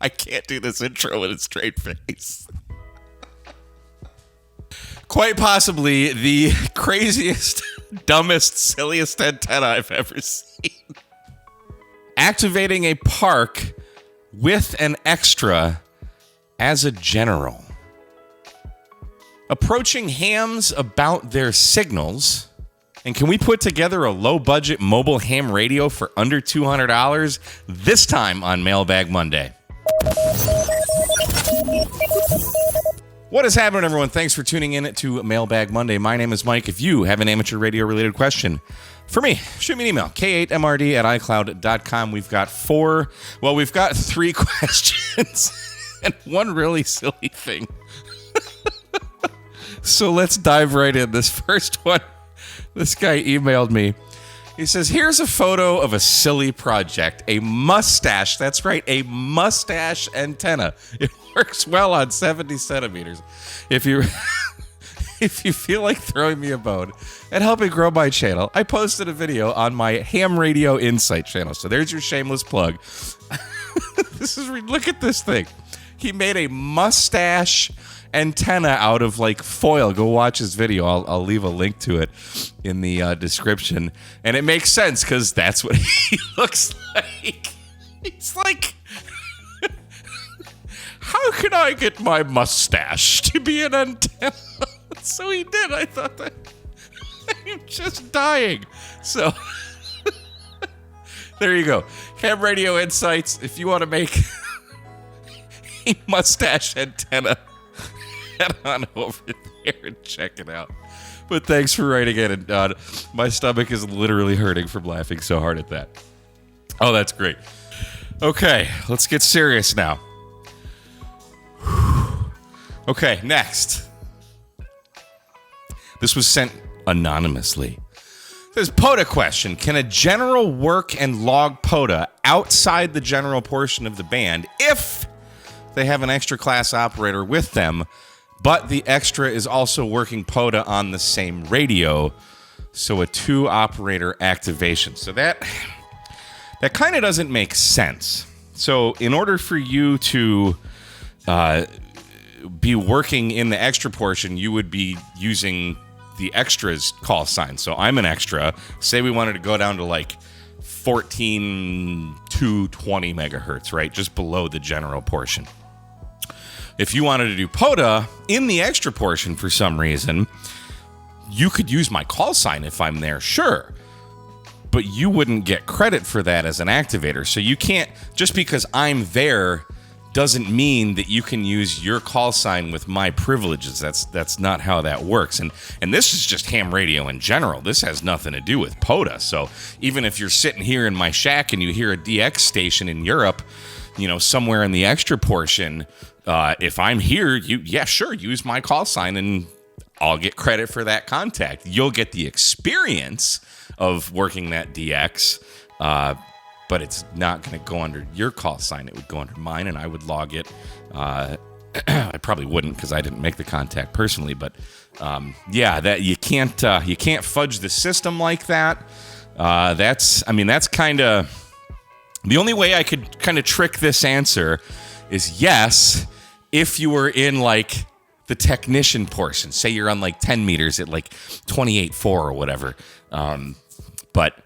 I can't do this intro with a straight face. Quite possibly the craziest, dumbest, silliest antenna I've ever seen. Activating a park with an extra as a general. Approaching hams about their signals. And can we put together a low-budget mobile ham radio for under $200 this time on Mailbag Monday? What is happening, everyone? Thanks for tuning in to Mailbag Monday. My name is Mike. If you have an amateur radio-related question for me, shoot me an email, k8mrd@icloud.com. We've got three questions and one really silly thing. So let's dive right in. This first one, this guy emailed me. He says, here's a photo of a silly project, a mustache. That's right, a mustache antenna. It works well on 70 centimeters. If you feel like throwing me a bone and helping grow my channel, I posted a video on my Ham Radio Insight channel. So there's your shameless plug. Look at this thing. He made a mustache antenna out of like foil. Go watch his video. I'll leave a link to it in the description. And it makes sense because that's what he looks like. He's like, how can I get my mustache to be an antenna? So he did. I thought that I'm just dying. So there you go. Ham Radio Insights. If you want to make a mustache antenna, head on over there and check it out. But thanks for writing in. And my stomach is literally hurting from laughing so hard at that. Oh, that's great. Okay, let's get serious now. Okay, next. This was sent anonymously. It says, POTA question. Can a general work and log POTA outside the general portion of the band if they have an extra class operator with them, but the extra is also working POTA on the same radio, so a 2-operator activation? So that kind of doesn't make sense. So in order for you to be working in the extra portion, you would be using the extra's call sign. So I'm an extra. Say we wanted to go down to like 14 to 20 megahertz, right? Just below the general portion. If you wanted to do POTA in the extra portion for some reason, you could use my call sign if I'm there, sure. But you wouldn't get credit for that as an activator. So you can't, just because I'm there doesn't mean that you can use your call sign with my privileges. That's not how that works. And this is just ham radio in general. This has nothing to do with POTA. So even if you're sitting here in my shack and you hear a DX station in Europe, somewhere in the extra portion, if I'm here, sure, use my call sign and I'll get credit for that contact. You'll get the experience of working that DX, but it's not going to go under your call sign. It would go under mine, and I would log it. I probably wouldn't because I didn't make the contact personally, but that you can't fudge the system like that. That's kind of the only way I could kind of trick this answer is yes. If you were in like the technician portion, say you're on like 10 meters at like 28.4 or whatever, but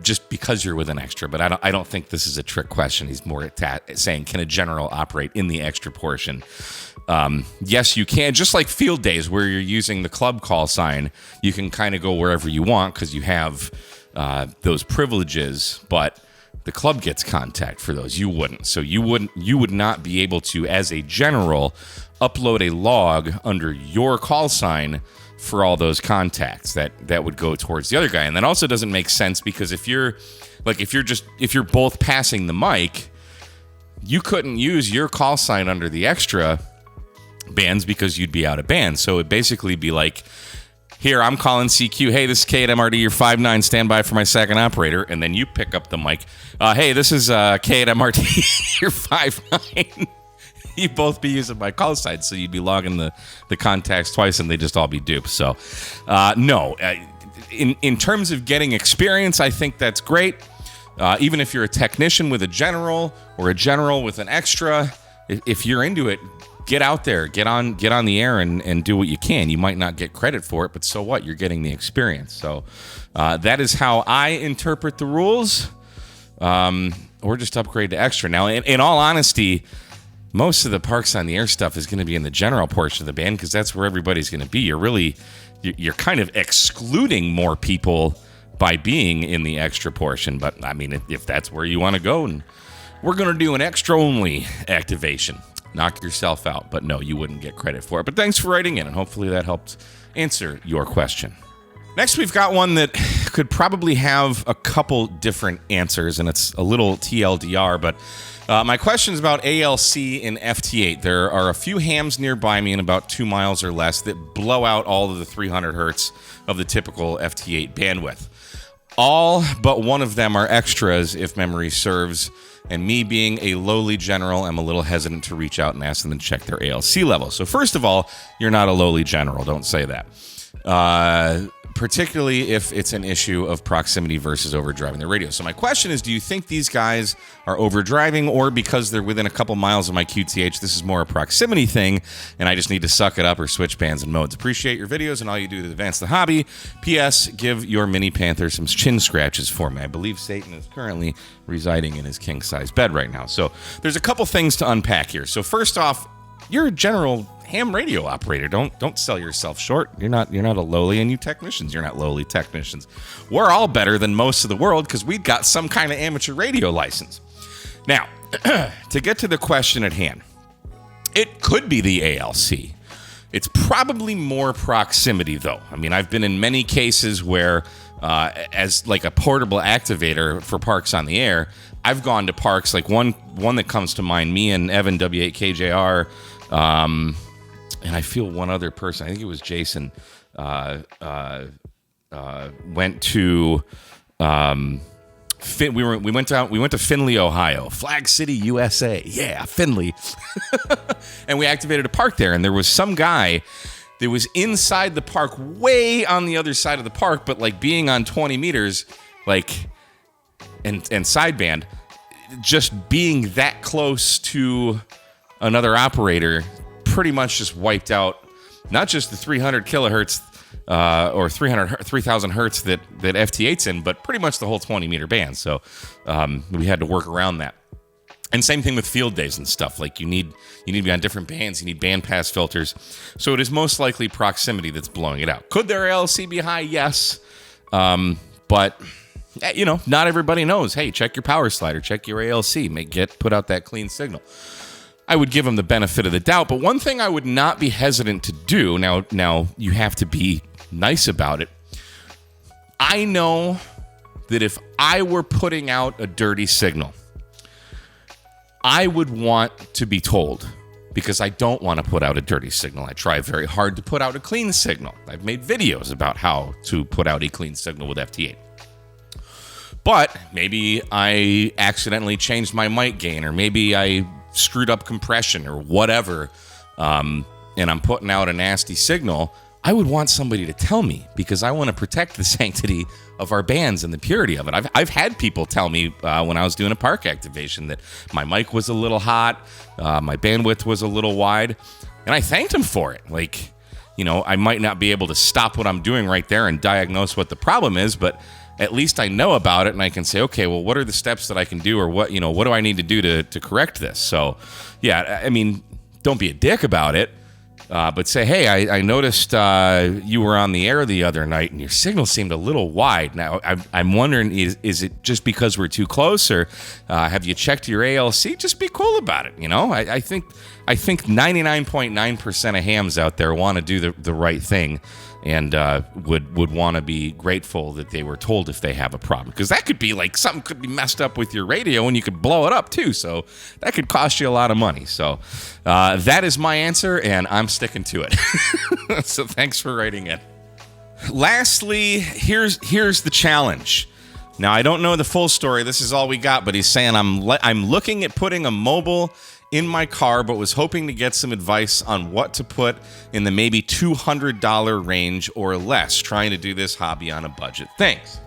just because you're with an extra. But I don't think this is a trick question. He's more saying, can a general operate in the extra portion? Yes, you can. Just like field days where you're using the club call sign, you can kind of go wherever you want because you have those privileges, but the club gets contact for those. You wouldn't. So you would not be able to, as a general, upload a log under your call sign for all those contacts. That would go towards the other guy. And that also doesn't make sense because if you're both passing the mic, you couldn't use your call sign under the extra bands because you'd be out of band. So it'd basically be like, here, I'm calling CQ. Hey, this is K8MRD, your 5'9", standby for my second operator. And then you pick up the mic. Hey, this is K8MRD, your 5'9". You'd both be using my call sign, so you'd be logging the contacts twice, and they'd just all be dupes. So, no. In terms of getting experience, I think that's great. Even if you're a technician with a general or a general with an extra, if you're into it, get out there, get on the air and do what you can. You might not get credit for it, but so what? You're getting the experience. So that is how I interpret the rules, or just upgrade to extra. Now, in all honesty, most of the Parks on the Air stuff is going to be in the general portion of the band because that's where everybody's going to be. You're kind of excluding more people by being in the extra portion. But I mean, if that's where you want to go, and we're going to do an extra only activation. Knock yourself out. But no, you wouldn't get credit for it. But thanks for writing in, and hopefully that helped answer your question. Next, we've got one that could probably have a couple different answers, and it's a little TLDR, but my question is about ALC in FT8. There are a few hams nearby me in about 2 miles or less that blow out all of the 300 hertz of the typical FT8 bandwidth. All but one of them are extras, if memory serves, and me being a lowly general, I'm a little hesitant to reach out and ask them to check their ALC level. So first of all, you're not a lowly general. Don't say that. Particularly if it's an issue of proximity versus overdriving the radio. So my question is, do you think these guys are overdriving, or because they're within a couple miles of my QTH, this is more a proximity thing and I just need to suck it up or switch bands and modes? Appreciate your videos and all you do to advance the hobby. P.S. Give your mini panther some chin scratches for me. I believe Satan is currently residing in his king-size bed right now. So there's a couple things to unpack here. So first off, you're a general ham radio operator. Don't sell yourself short. You're not a lowly, and you technicians, you're not lowly technicians. We're all better than most of the world because we've got some kind of amateur radio license. Now, to get to the question at hand, it could be the ALC. It's probably more proximity, though. I mean, I've been in many cases where, as like a portable activator for Parks on the Air, I've gone to parks like one that comes to mind. Me and Evan W8KJR. And I feel one other person, I think it was Jason, went to we went to Findlay, Ohio, Flag City, USA. Yeah, Findlay. And we activated a park there, and there was some guy that was inside the park, way on the other side of the park, but like being on 20 meters, like and sideband, just being that close to another operator pretty much just wiped out not just the 300 kilohertz or 3,000 hertz that FT8's in, but pretty much the whole 20-meter band. So we had to work around that. And same thing with field days and stuff. Like you need to be on different bands. You need band pass filters. So it is most likely proximity that's blowing it out. Could their ALC be high? Yes. But not everybody knows. Hey, check your power slider. Check your ALC. Put out that clean signal. I would give them the benefit of the doubt, but one thing I would not be hesitant to do, now you have to be nice about it. I know that if I were putting out a dirty signal, I would want to be told, because I don't want to put out a dirty signal. I try very hard to put out a clean signal. I've made videos about how to put out a clean signal with FT8. But maybe I accidentally changed my mic gain, or maybe I screwed up compression or whatever, and I'm putting out a nasty signal. I would want somebody to tell me, because I want to protect the sanctity of our bands and the purity of it. I've had people tell me when I was doing a park activation that my mic was a little hot, my bandwidth was a little wide, and I thanked them for it. Like, I might not be able to stop what I'm doing right there and diagnose what the problem is, but at least I know about it, and I can say, okay, well, what are the steps that I can do, or what do I need to do to correct this? So, yeah, I mean, don't be a dick about it, but say, hey, I noticed you were on the air the other night, and your signal seemed a little wide. Now, I'm wondering, is it just because we're too close, or have you checked your ALC? Just be cool about it, I think 99.9% of hams out there want to do the right thing, and would want to be grateful that they were told if they have a problem. Because that could be like something could be messed up with your radio and you could blow it up too. So that could cost you a lot of money. So that is my answer, and I'm sticking to it. So thanks for writing in. Lastly, here's the challenge. Now, I don't know the full story. This is all we got, but he's saying, I'm looking at putting a mobile in my car, but was hoping to get some advice on what to put in the maybe $200 range or less, trying to do this hobby on a budget. Thanks.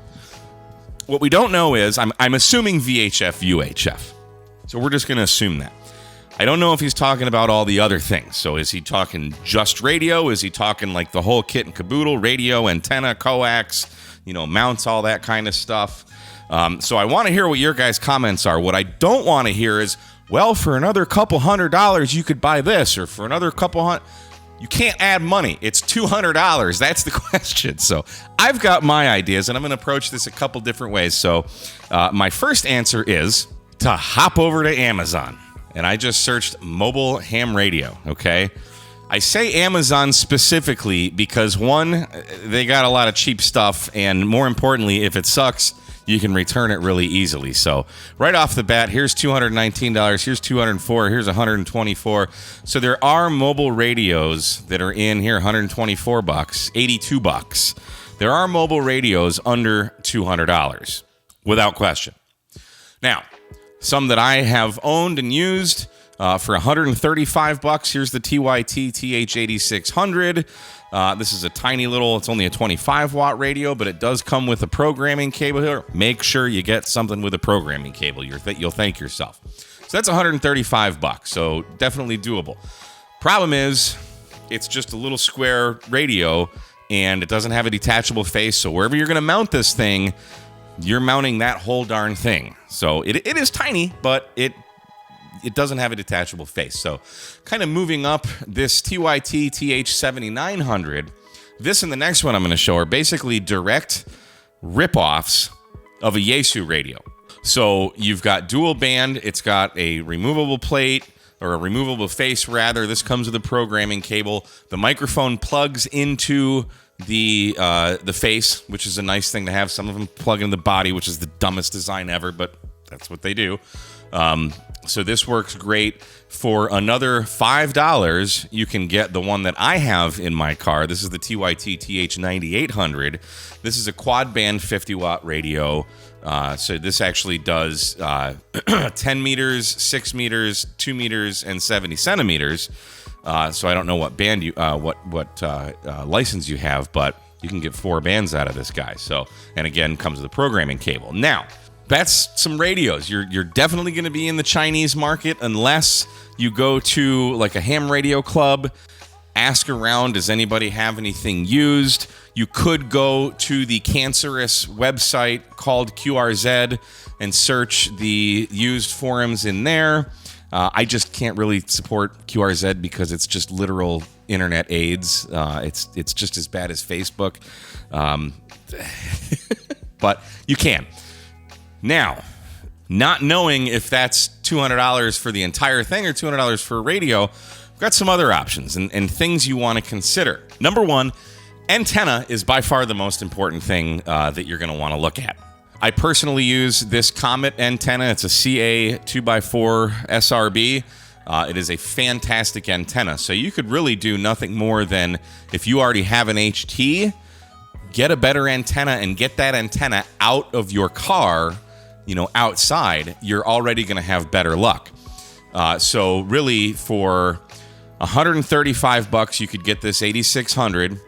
What we don't know is, I'm assuming VHF, UHF. So we're just going to assume that. I don't know if he's talking about all the other things. So is he talking just radio? Is he talking like the whole kit and caboodle, radio, antenna, coax, mounts, all that kind of stuff? So I want to hear what your guys' comments are. What I don't want to hear is, well, for another couple $100, you could buy this, or for another couple hundred. You can't add money. It's $200. That's the question. So I've got my ideas, and I'm going to approach this a couple different ways. So my first answer is to hop over to Amazon. And I just searched mobile ham radio, okay? I say Amazon specifically because, one, they got a lot of cheap stuff, and more importantly, if it sucks, you can return it really easily. So right off the bat, here's $219, here's $204, here's $124. So there are mobile radios that are in here, $124, $82. There are mobile radios under $200, without question. Now, some that I have owned and used for $135. Here's the TYT TH8600. This is a tiny little, it's only a 25 watt radio, but it does come with a programming cable here. Make sure you get something with a programming cable. You'll thank yourself. So that's $135. So definitely doable. Problem is, it's just a little square radio and it doesn't have a detachable face. So wherever you're going to mount this thing, you're mounting that whole darn thing. So it is tiny, but it doesn't have a detachable face. So kind of moving up, this TYT TH7900, this and the next one I'm going to show are basically direct rip-offs of a Yaesu radio. So you've got dual band. It's got a removable plate, or a removable face rather. This comes with a programming cable. The microphone plugs into the face, which is a nice thing to have. Some of them plug into the body, which is the dumbest design ever, but that's what they do. So this works great. For another $5, you can get the one that I have in my car. This is the TYT TH9800. This is a quad band 50 watt radio. So this actually does 10 meters, 6 meters, 2 meters, and 70 centimeters. So I don't know what band what license you have, but you can get 4 bands out of this guy. So, and again, comes with a programming cable. Now, that's some radios. You're definitely going to be in the Chinese market unless you go to like a ham radio club, ask around, does anybody have anything used? You could go to the cancerous website called QRZ and search the used forums in there. I just can't really support QRZ because it's just literal internet AIDS. It's just as bad as Facebook. But you can. Now, not knowing if that's $200 for the entire thing or $200 for a radio, we've got some other options and things you want to consider. Number one, antenna is by far the most important thing that you're going to want to look at. I personally use this Comet Antenna. It's a CA 2x4 SRB. It is a fantastic antenna. So you could really do nothing more than, if you already have an HT, get a better antenna and get that antenna out of your car, outside. You're already going to have better luck. So really, for $135, you could get this 8600.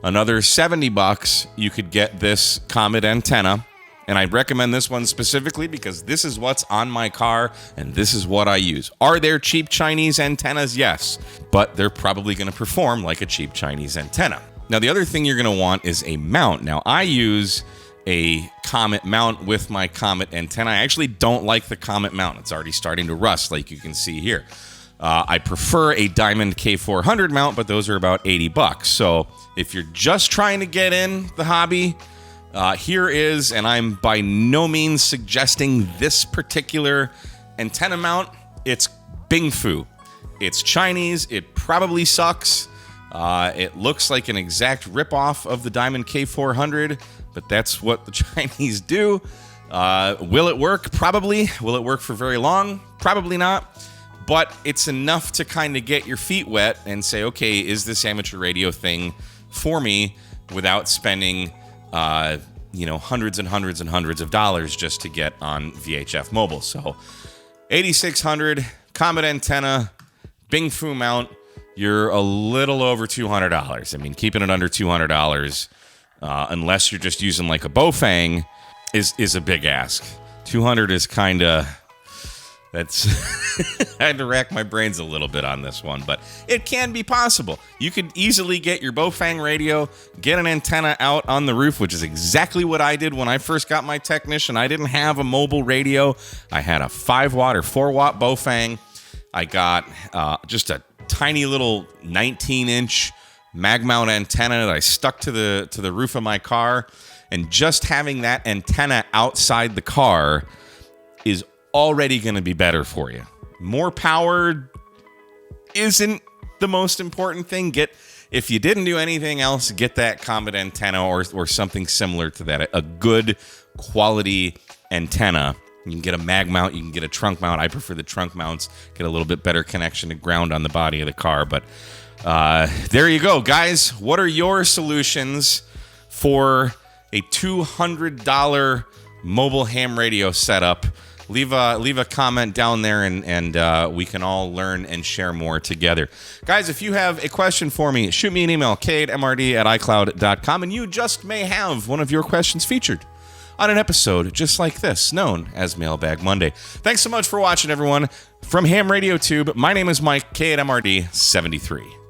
Another $70, you could get this Comet Antenna. And I recommend this one specifically because this is what's on my car and this is what I use. Are there cheap Chinese antennas? Yes, but they're probably going to perform like a cheap Chinese antenna. Now, the other thing you're going to want is a mount. Now, I use a Comet mount with my Comet antenna. I actually don't like the Comet mount. It's already starting to rust, like you can see here. I prefer a Diamond K400 mount, but those are about $80. So if you're just trying to get in the hobby, here is, and I'm by no means suggesting this particular antenna mount. It's Bing Fu. It's Chinese. It probably sucks. It looks like an exact ripoff of the Diamond K400, but that's what the Chinese do. Will it work? Probably. Will it work for very long? Probably not. But it's enough to kind of get your feet wet and say, okay, is this amateur radio thing for me without spending hundreds and hundreds and hundreds of dollars just to get on VHF Mobile. So 8600, Comet Antenna, Bing Fu mount, you're a little over $200. I mean, keeping it under $200, unless you're just using like a Bofang, is a big ask. 200 is kind of, that's, I had to rack my brains a little bit on this one, but it can be possible. You could easily get your Baofeng radio, get an antenna out on the roof, which is exactly what I did when I first got my Technician. I didn't have a mobile radio. I had a 5-watt or 4-watt Baofeng. I got just a tiny little 19-inch mag mount antenna that I stuck to the roof of my car. And just having that antenna outside the car is already going to be better for you. More power isn't the most important thing. If you didn't do anything else, get that Comet antenna or something similar to that. A good quality antenna. You can get a mag mount, you can get a trunk mount. I prefer the trunk mounts, get a little bit better connection to ground on the body of the car. But there you go, guys. What are your solutions for a $200 mobile ham radio setup? Leave a comment down there, and we can all learn and share more together. Guys, if you have a question for me, shoot me an email, k8mrd@icloud.com, and you just may have one of your questions featured on an episode just like this, known as Mailbag Monday. Thanks so much for watching, everyone. From Ham Radio Tube, my name is Mike, K8MRD 73.